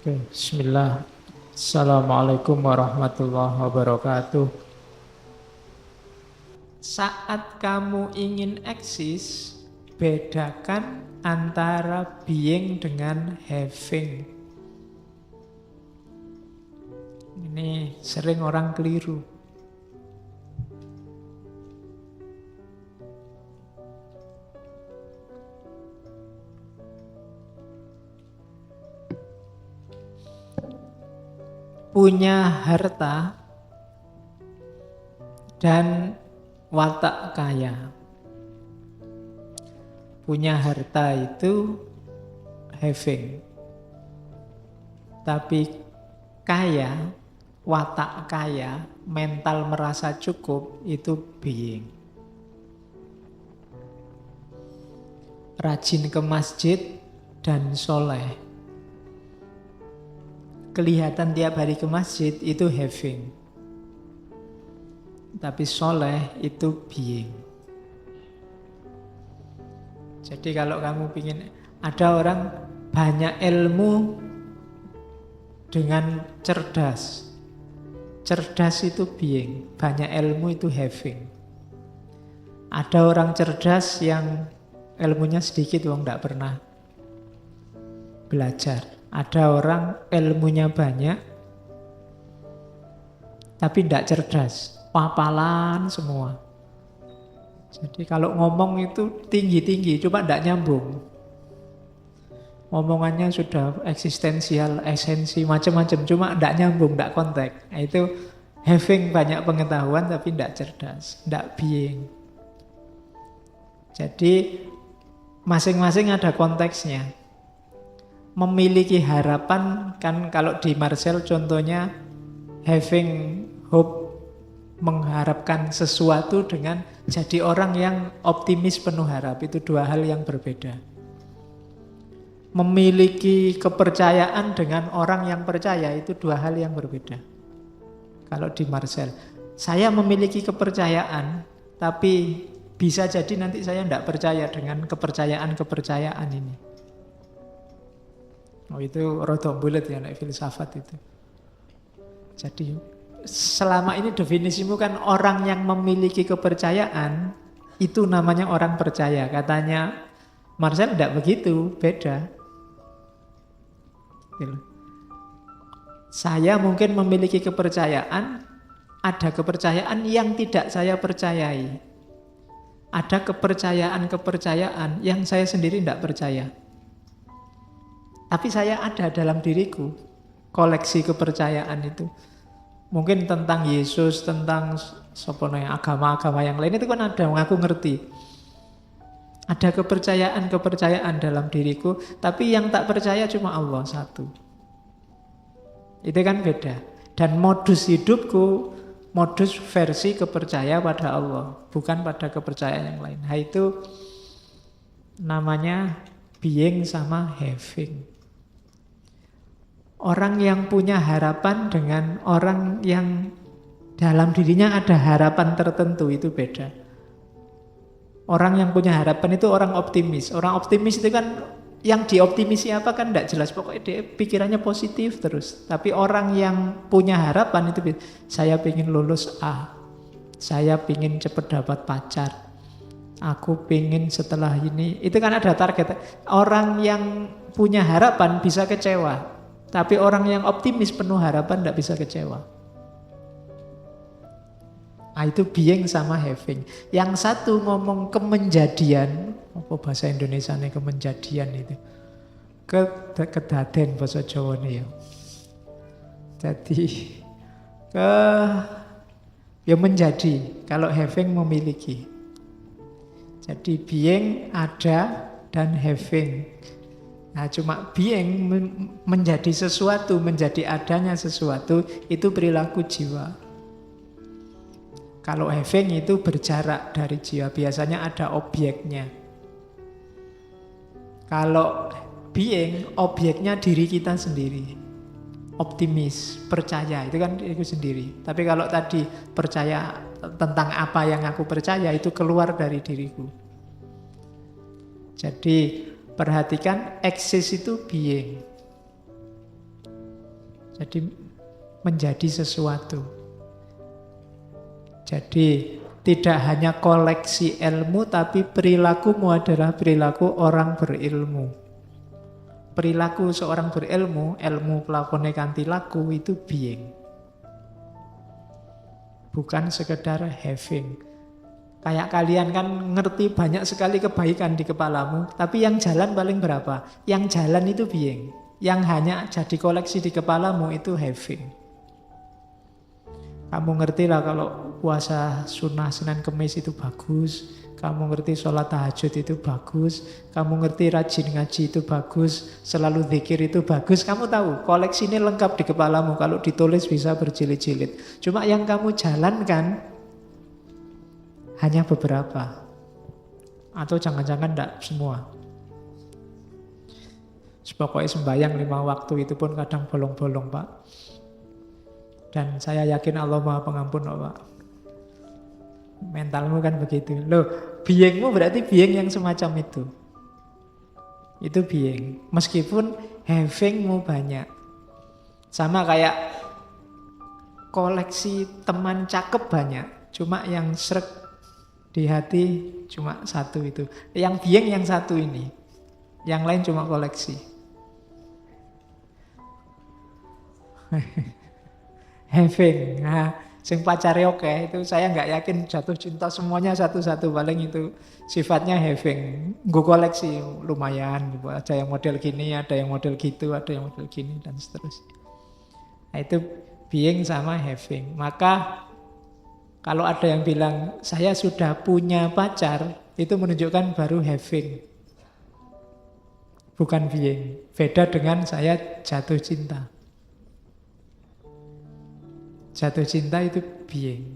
Oke, bismillah. Assalamualaikum warahmatullahi wabarakatuh. Saat kamu ingin eksis, bedakan antara being dengan having. Ini sering orang keliru. Punya harta dan watak kaya. Punya harta itu having. Tapi kaya, watak kaya, mental merasa cukup itu being. Rajin ke masjid dan soleh. Kelihatan tiap hari ke masjid itu having. Tapi soleh itu being. Jadi kalau kamu ingin, ada orang banyak ilmu dengan cerdas. Cerdas itu being, banyak ilmu itu having. Ada orang cerdas yang ilmunya sedikit, wong tidak pernah belajar. Ada orang ilmunya banyak, tapi tidak cerdas, papalan semua. Jadi kalau ngomong itu tinggi-tinggi, cuma tidak nyambung. Ngomongannya sudah eksistensial, esensi, macam-macam, cuma tidak nyambung, tidak konteks. Nah, itu having banyak pengetahuan, tapi tidak cerdas, tidak being. Jadi masing-masing ada konteksnya. Memiliki harapan, kan kalau di Marcel contohnya having hope, mengharapkan sesuatu dengan jadi orang yang optimis penuh harap, itu dua hal yang berbeda. Memiliki kepercayaan dengan orang yang percaya, itu dua hal yang berbeda. Kalau di Marcel, saya memiliki kepercayaan, tapi bisa jadi nanti saya tidak percaya dengan kepercayaan ini. Oh, itu rodok bulet ya, naik filsafat itu. Jadi selama ini definisimu kan orang yang memiliki kepercayaan itu namanya orang percaya. Katanya Marcel tidak begitu, beda. Saya mungkin memiliki kepercayaan, ada kepercayaan yang tidak saya percayai. Ada kepercayaan yang saya sendiri tidak percaya. Tapi saya ada dalam diriku koleksi kepercayaan itu. Mungkin tentang Yesus, tentang agama-agama yang lain itu kan ada, aku ngerti. Ada kepercayaan dalam diriku, tapi yang tak percaya cuma Allah satu. Itu kan beda. Dan modus hidupku, modus versi kepercaya pada Allah, bukan pada kepercayaan yang lain. Nah, itu namanya being sama having. Orang yang punya harapan dengan orang yang dalam dirinya ada harapan tertentu itu beda. Orang yang punya harapan itu orang optimis. Orang optimis itu kan yang dioptimisi apa kan tidak jelas. Pokoknya dia pikirannya positif terus. Tapi orang yang punya harapan itu, saya ingin lulus A, saya ingin cepat dapat pacar, aku ingin setelah ini. Itu kan ada target. Orang yang punya harapan bisa kecewa. Tapi orang yang optimis penuh harapan tidak bisa kecewa. Nah, itu being sama having. Yang satu ngomong kemenjadian, apa bahasa Indonesianya kemenjadian itu? Kedaden bahasa Jawa ini ya. Jadi ya menjadi, kalau having memiliki. Jadi being ada dan having. Nah, cuma being menjadi sesuatu, menjadi adanya sesuatu, itu perilaku jiwa. Kalau having itu berjarak dari jiwa, biasanya ada objeknya. Kalau being, objeknya diri kita sendiri. Optimis, percaya, itu kan itu sendiri. Tapi kalau tadi percaya tentang apa yang aku percaya, itu keluar dari diriku. Jadi perhatikan, eksis itu being. Jadi menjadi sesuatu. Jadi tidak hanya koleksi ilmu, tapi perilakumu adalah perilaku orang berilmu. Perilaku seorang berilmu, ilmu pelakone kanthi laku, itu being. Bukan sekedar having. Kayak kalian kan ngerti banyak sekali kebaikan di kepalamu, tapi yang jalan paling berapa? Yang jalan itu being. Yang hanya jadi koleksi di kepalamu itu having. Kamu ngerti lah kalau puasa sunnah Senin Kemis itu bagus. Kamu ngerti sholat tahajud itu bagus. Kamu ngerti rajin ngaji itu bagus. Selalu zikir itu bagus. Kamu tahu koleksi ini lengkap di kepalamu. Kalau ditulis bisa berjilid-jilid. Cuma yang kamu jalankan hanya beberapa. Atau jangan-jangan enggak semua. Pokoknya sembahyang 5 waktu itu pun kadang bolong-bolong, Pak. Dan saya yakin Allah Maha Pengampun, Pak. Mentalmu kan begitu. Loh, beingmu berarti being yang semacam itu. Itu being. Meskipun havingmu banyak. Sama kayak koleksi teman cakep banyak. Cuma yang srek di hati cuma satu itu. Yang being yang satu ini. Yang lain cuma koleksi. Having, nah, sing pacare oke, itu saya nggak yakin jatuh cinta semuanya satu-satu, paling itu sifatnya having, gue koleksi lumayan, ada yang model gini, ada yang model gitu, ada yang model gini dan seterusnya. Nah, itu being sama having. Maka kalau ada yang bilang saya sudah punya pacar, itu menunjukkan baru having, bukan being. Beda dengan saya jatuh cinta. Jatuh cinta itu being.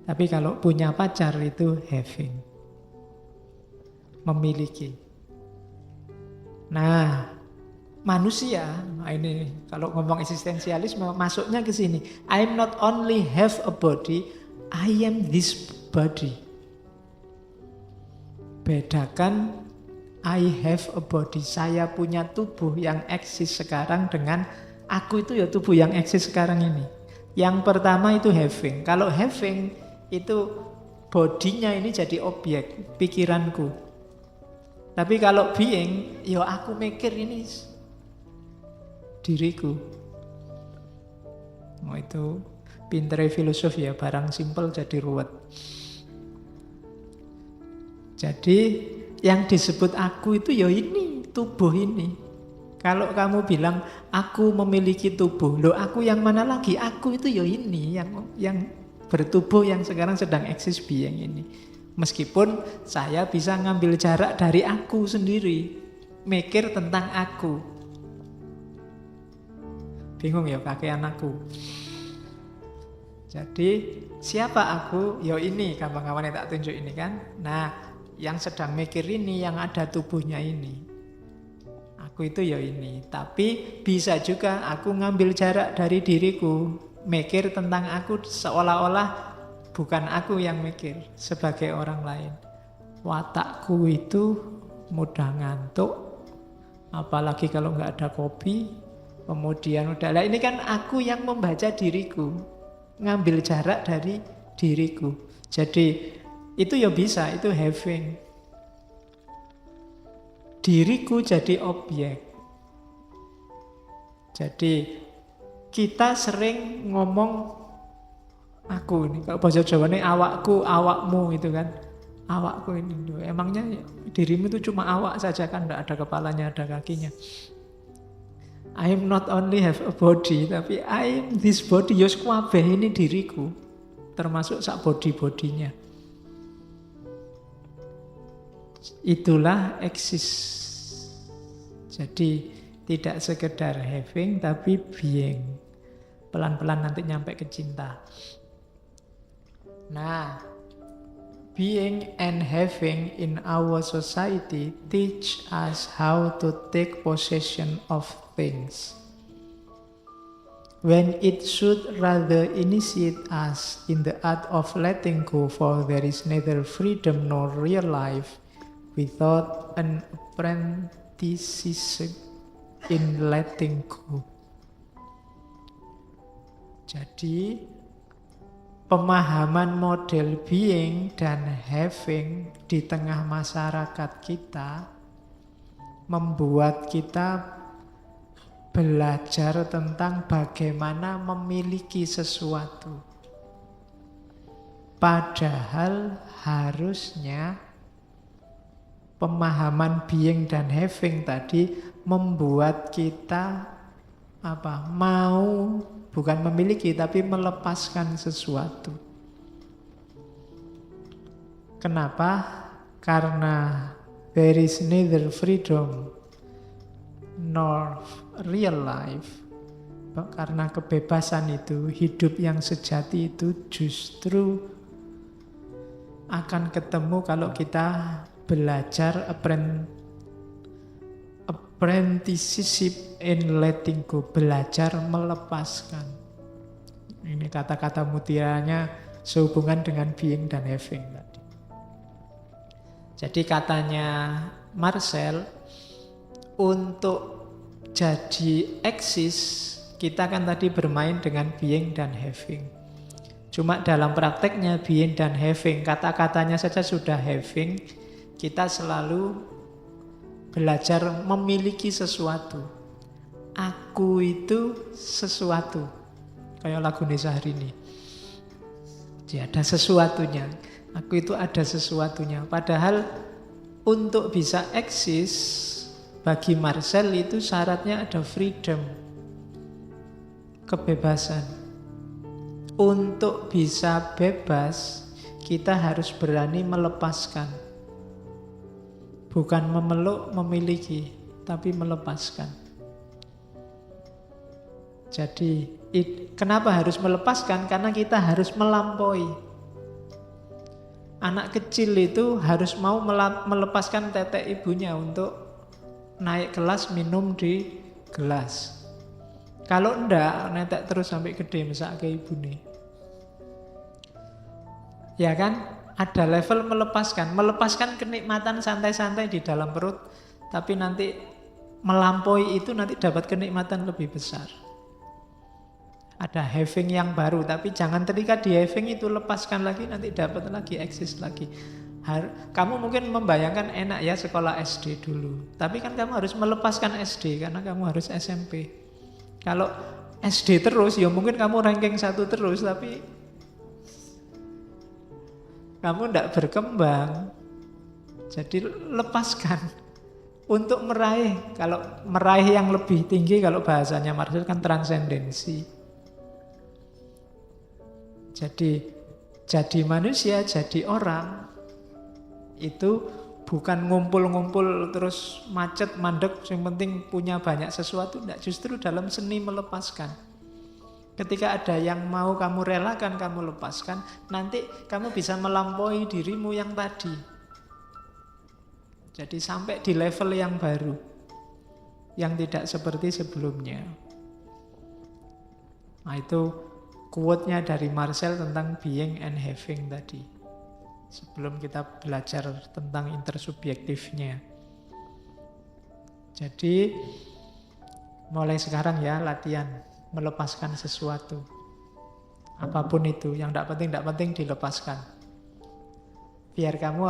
Tapi kalau punya pacar itu having. Memiliki. Nah, manusia, ini kalau ngomong eksistensialisme masuknya ke sini. I'm not only have a body, I am this body. Bedakan I have a body. Saya punya tubuh yang eksis sekarang dengan aku itu ya tubuh yang eksis sekarang ini. Yang pertama itu having. Kalau having itu bodinya ini jadi objek pikiranku. Tapi kalau being, ya aku mikir ini diriku. Oh, itu pintere filosof ya, barang simpel jadi ruwet. Jadi yang disebut aku itu ya ini, tubuh ini. Kalau kamu bilang aku memiliki tubuh, loh aku yang mana lagi? Aku itu ya ini, yang bertubuh yang sekarang sedang eksis being ini. Meskipun saya bisa ngambil jarak dari aku sendiri, mikir tentang aku. Bingung ya pakaian aku. Jadi siapa aku? Ya ini kawan-kawan yang tak tunjuk ini kan. Nah, yang sedang mikir ini, yang ada tubuhnya ini. Aku itu ya ini, tapi bisa juga aku ngambil jarak dari diriku, mikir tentang aku seolah-olah bukan aku yang mikir, sebagai orang lain. Watakku itu mudah ngantuk, apalagi kalau nggak ada kopi, kemudian udah lah ini kan aku yang membaca diriku, ngambil jarak dari diriku. Jadi itu ya bisa, itu having. Diriku jadi objek. Jadi kita sering ngomong aku ini. Kalau bahasa Jawa ini awakku, awakmu itu kan. Awakku ini. Emangnya dirimu itu cuma awak saja kan, tidak ada kepalanya, ada kakinya. I am not only have a body, tapi I am this body. Yos kabeh ini diriku. Termasuk sak body-bodinya. Itulah eksis. Jadi tidak sekedar having tapi being. Pelan-pelan nanti nyampe ke cinta. Nah, being and having in our society teach us how to take possession of things, when it should rather initiate us in the art of letting go, for there is neither freedom nor real life without an apprenticeship in letting go. Jadi pemahaman model being dan having di tengah masyarakat kita membuat kita belajar tentang bagaimana memiliki sesuatu. Padahal harusnya pemahaman being dan having tadi membuat kita mau bukan memiliki tapi melepaskan sesuatu. Kenapa? Karena there is neither freedom nor real life. Karena kebebasan itu, hidup yang sejati itu justru akan ketemu kalau kita belajar apprenticeship in letting go, belajar melepaskan. Ini kata-kata mutiranya sehubungan dengan being dan having tadi. Jadi katanya Marcel, untuk jadi eksis, kita kan tadi bermain dengan being dan having. Cuma dalam prakteknya being dan having, kata-katanya saja sudah having, kita selalu belajar memiliki sesuatu. Aku itu sesuatu. Kayak lagu Nisa hari ini. Jadi ada sesuatunya. Aku itu ada sesuatunya. Padahal untuk bisa eksis, bagi Marcel itu syaratnya ada freedom. Kebebasan. Untuk bisa bebas, kita harus berani melepaskan. Bukan memeluk, memiliki, tapi melepaskan. Jadi, kenapa harus melepaskan? Karena kita harus melampaui. Anak kecil itu harus mau melepaskan tetek ibunya untuk naik kelas minum di gelas. Kalau enggak, netek terus sampai gede mesak ke ibu nih. Ya kan? Ada level melepaskan kenikmatan santai-santai di dalam perut, tapi nanti melampaui itu nanti dapat kenikmatan lebih besar. Ada having yang baru, tapi jangan terikat di having itu, lepaskan lagi, nanti dapat lagi, eksis lagi. Kamu mungkin membayangkan enak ya sekolah SD dulu, tapi kan kamu harus melepaskan SD karena kamu harus SMP. Kalau SD terus, ya mungkin kamu ranking 1 terus, tapi kamu tidak berkembang. Jadi lepaskan untuk meraih. Kalau meraih yang lebih tinggi, kalau bahasanya Marcel kan transendensi. Jadi manusia, jadi orang itu bukan ngumpul-ngumpul terus macet, mandek, yang penting punya banyak sesuatu. Tidak, justru dalam seni melepaskan. Ketika ada yang mau kamu relakan, kamu lepaskan, nanti kamu bisa melampaui dirimu yang tadi. Jadi sampai di level yang baru, yang tidak seperti sebelumnya. Nah itu quote-nya dari Marcel tentang being and having tadi. Sebelum kita belajar tentang intersubjektifnya. Jadi mulai sekarang ya latihan melepaskan sesuatu. Apapun itu, yang tidak penting dilepaskan. Biar kamu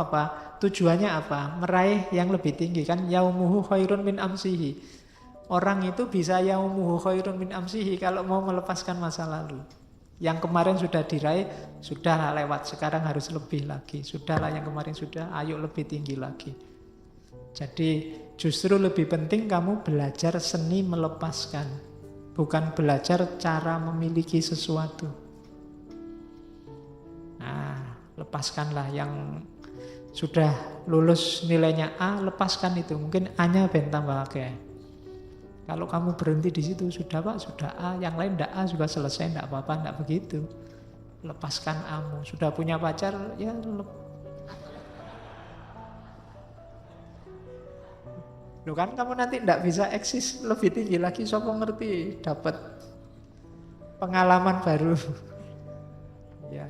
tujuannya apa? Meraih yang lebih tinggi kan, yaumuhu khairun min amsihi. Orang itu bisa yaumuhu khairun min amsihi kalau mau melepaskan masa lalu. Yang kemarin sudah diraih, sudahlah lewat, sekarang harus lebih lagi. Sudahlah yang kemarin sudah, ayo lebih tinggi lagi. Jadi justru lebih penting kamu belajar seni melepaskan, bukan belajar cara memiliki sesuatu. Nah, lepaskanlah yang sudah lulus nilainya A, lepaskan itu. Mungkin A-nya ben tambah akeh. Kalau kamu berhenti di situ, sudah Pak, sudah A, yang lain enggak A, juga selesai, enggak apa-apa, enggak begitu. Lepaskan A-mu. Sudah punya pacar, ya Loh kan kamu nanti enggak bisa eksis lebih tinggi lagi, siapa ngerti, dapat pengalaman baru. Ya.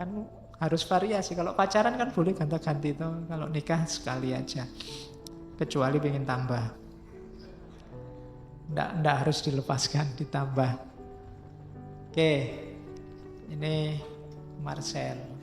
Kan harus variasi. Kalau pacaran kan boleh ganti-ganti toh, kalau nikah sekali aja. Kecuali pengen tambah. Nggak harus dilepaskan, ditambah. Oke, ini Marcel.